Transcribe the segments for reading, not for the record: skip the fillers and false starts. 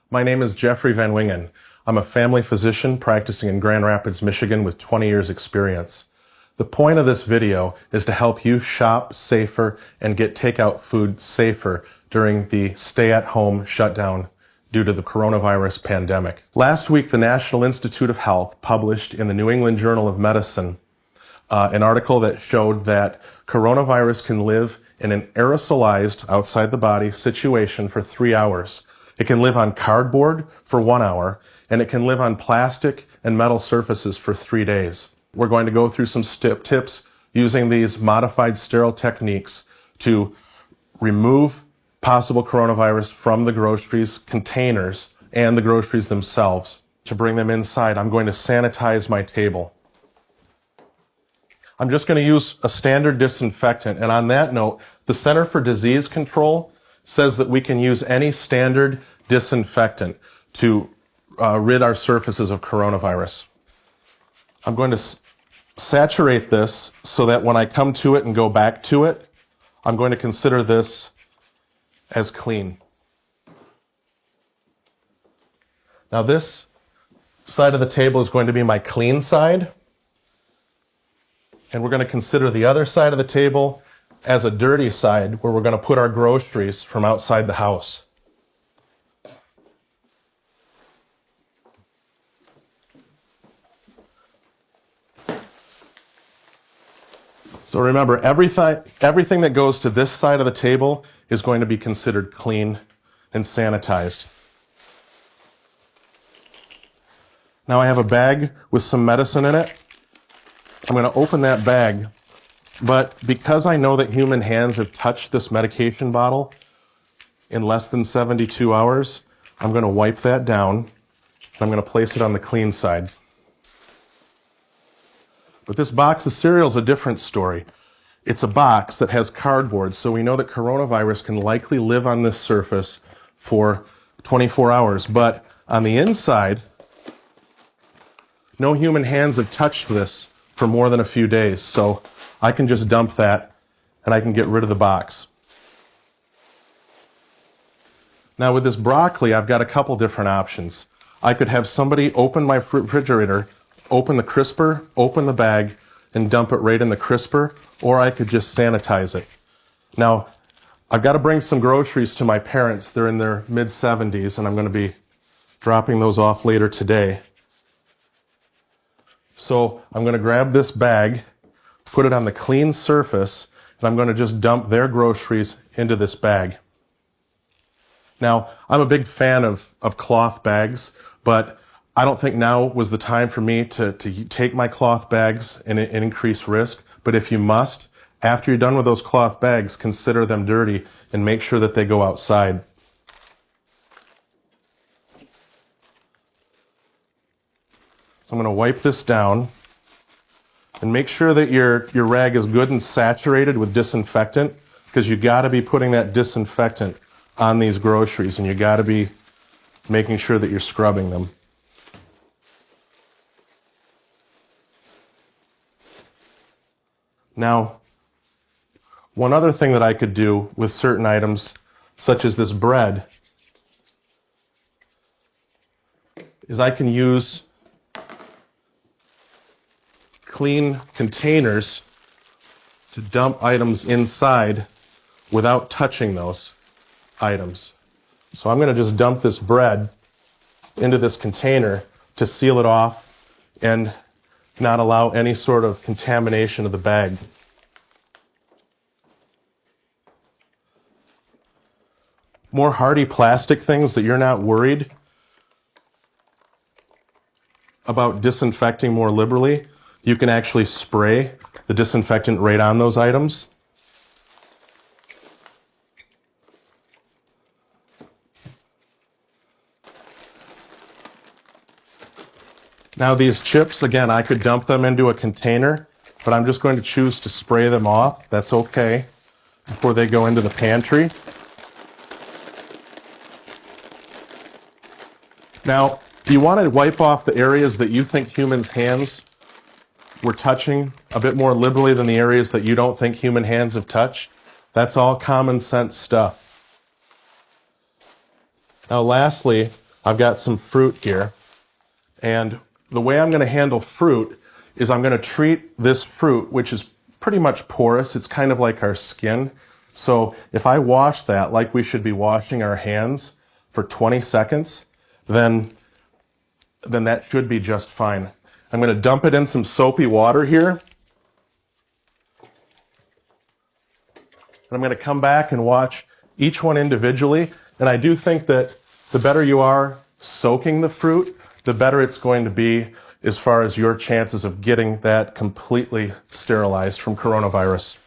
My name is Jeffrey ВанВинген. I'm a family physician practicing in Grand Rapids, Michigan with 20 years experience. The point of this video is to help you shop safer and get takeout food safer during the stay-at-home shutdown due to the coronavirus pandemic. Last week, the National Institute of Health published in the New England Journal of Medicine an article that showed that coronavirus can live in an aerosolized, outside the body situation for 3 hours. It can live on cardboard for 1 hour, and it can live on plastic and metal surfaces for 3 days. We're going to go through some tips using these modified sterile techniques to remove possible coronavirus from the groceries containers and the groceries themselves. To bring them inside, I'm going to sanitize my table. I'm just going to use a standard disinfectant. And on that note, the Center for Disease Control says that we can use any standard disinfectant to rid our surfaces of coronavirus. I'm going to saturate this so that when I come to it and go back to it, I'm going to consider this as clean. Now this side of the table is going to be my clean side. And we're going to consider the other side of the table as a dirty side where we're going to put our groceries from outside the house. So remember, everything that goes to this side of the table is going to be considered clean and sanitized. Now I have a bag with some medicine in it. I'm going to open that bag, but because I know that human hands have touched this medication bottle in less than 72 hours, I'm going to wipe that down. I'm going to place it on the clean side. But this box of cereal is a different story. It's a box that has cardboard, so we know that coronavirus can likely live on this surface for 24 hours. But on the inside, no human hands have touched this for more than a few days, so I can just dump that and I can get rid of the box. Now with this broccoli, I've got a couple different options. I could have somebody open my refrigerator, open the crisper, open the bag, and dump it right in the crisper, or I could just sanitize it. Now, I've got to bring some groceries to my parents. They're in their mid-70s, and I'm going to be dropping those off later today. So I'm going to grab this bag, put it on the clean surface, and I'm going to just dump their groceries into this bag. Now, I'm a big fan of cloth bags, but I don't think now was the time for me to take my cloth bags and increase risk. But if you must, after you're done with those cloth bags, consider them dirty and make sure that they go outside. So I'm going to wipe this down and make sure that your rag is good and saturated with disinfectant, because you got to be putting that disinfectant on these groceries and you got to be making sure that you're scrubbing them. Now, one other thing that I could do with certain items, such as this bread, is I can use clean containers to dump items inside without touching those items. So I'm going to just dump this bread into this container to seal it off and not allow any sort of contamination of the bag. More hardy plastic things that you're not worried about disinfecting more liberally, you can actually spray the disinfectant right on those items. Now these chips, again, I could dump them into a container, but I'm just going to choose to spray them off. That's okay, before they go into the pantry. Now, you want to wipe off the areas that you think humans' hands were touching a bit more liberally than the areas that you don't think human hands have touched. That's all common sense stuff. Now lastly, I've got some fruit here. And the way I'm going to handle fruit is I'm going to treat this fruit, which is pretty much porous. It's kind of like our skin. So if I wash that like we should be washing our hands for 20 seconds, then that should be just fine. I'm going to dump it in some soapy water here. And I'm going to come back and watch each one individually. And I do think that the better you are soaking the fruit, the better it's going to be as far as your chances of getting that completely sterilized from coronavirus.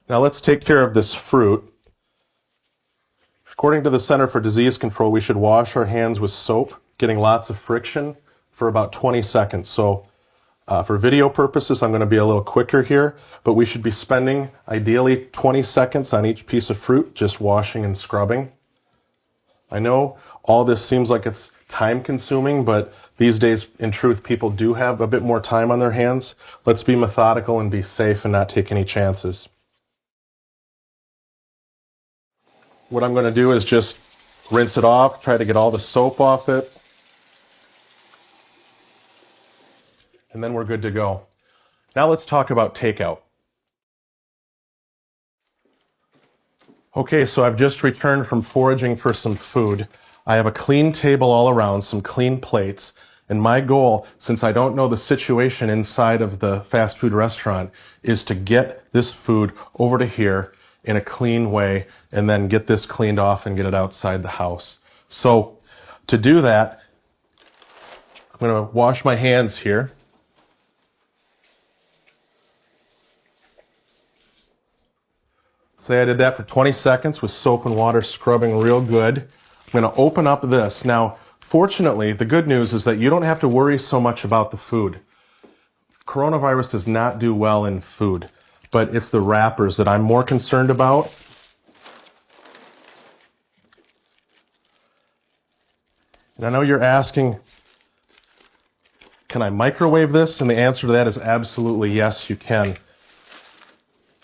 Now let's take care of this fruit. According to the Center for Disease Control, we should wash our hands with soap, getting lots of friction for about 20 seconds. So for video purposes, I'm going to be a little quicker here, but we should be spending ideally 20 seconds on each piece of fruit, just washing and scrubbing. I know all this seems like it's time consuming, but these days, in truth, people do have a bit more time on their hands. Let's be methodical and be safe and not take any chances. What I'm going to do is just rinse it off, try to get all the soap off it, and then we're good to go. Now let's talk about takeout. Okay, so I've just returned from foraging for some food. I have a clean table all around, some clean plates, and my goal, since I don't know the situation inside of the fast food restaurant, is to get this food over to here in a clean way, and then get this cleaned off and get it outside the house. So to do that, I'm going to wash my hands here. Say I did that for 20 seconds with soap and water scrubbing real good. I'm going to open up this. Now, fortunately, the good news is that you don't have to worry so much about the food. Coronavirus does not do well in food, but it's the wrappers that I'm more concerned about. And I know you're asking, can I microwave this? And the answer to that is absolutely yes, you can.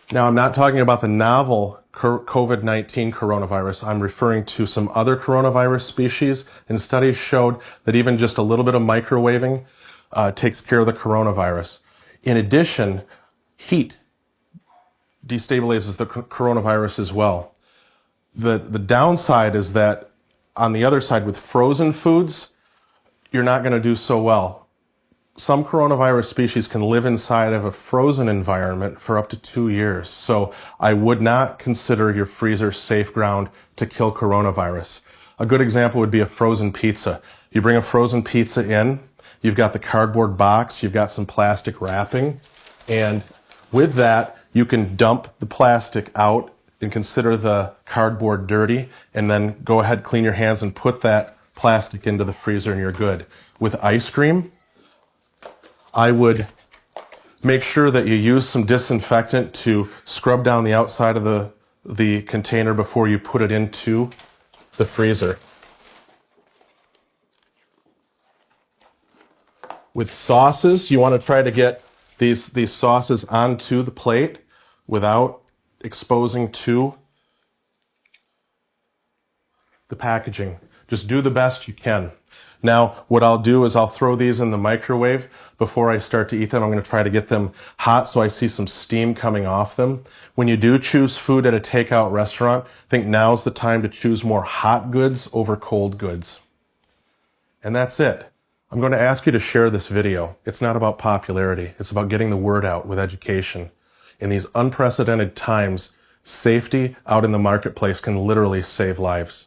Now, I'm not talking about the novel COVID-19 coronavirus. I'm referring to some other coronavirus species, and studies showed that even just a little bit of microwaving takes care of the coronavirus. In addition, heat destabilizes the coronavirus as well. The downside is that on the other side, with frozen foods, you're not going to do so well. Some coronavirus species can live inside of a frozen environment for up to 2 years. So I would not consider your freezer safe ground to kill coronavirus. A good example would be a frozen pizza. You bring a frozen pizza in, you've got the cardboard box, you've got some plastic wrapping, and with that, you can dump the plastic out and consider the cardboard dirty, and then go ahead, clean your hands, and put that plastic into the freezer, and you're good. With ice cream, I would make sure that you use some disinfectant to scrub down the outside of the container before you put it into the freezer. With sauces, you want to try to get these sauces onto the plate without exposing to the packaging. Just do the best you can. Now, what I'll do is I'll throw these in the microwave before I start to eat them. I'm going to try to get them hot so I see some steam coming off them. When you do choose food at a takeout restaurant, I think now's the time to choose more hot goods over cold goods. And that's it. I'm going to ask you to share this video. It's not about popularity. It's about getting the word out with education. In these unprecedented times, safety out in the marketplace can literally save lives.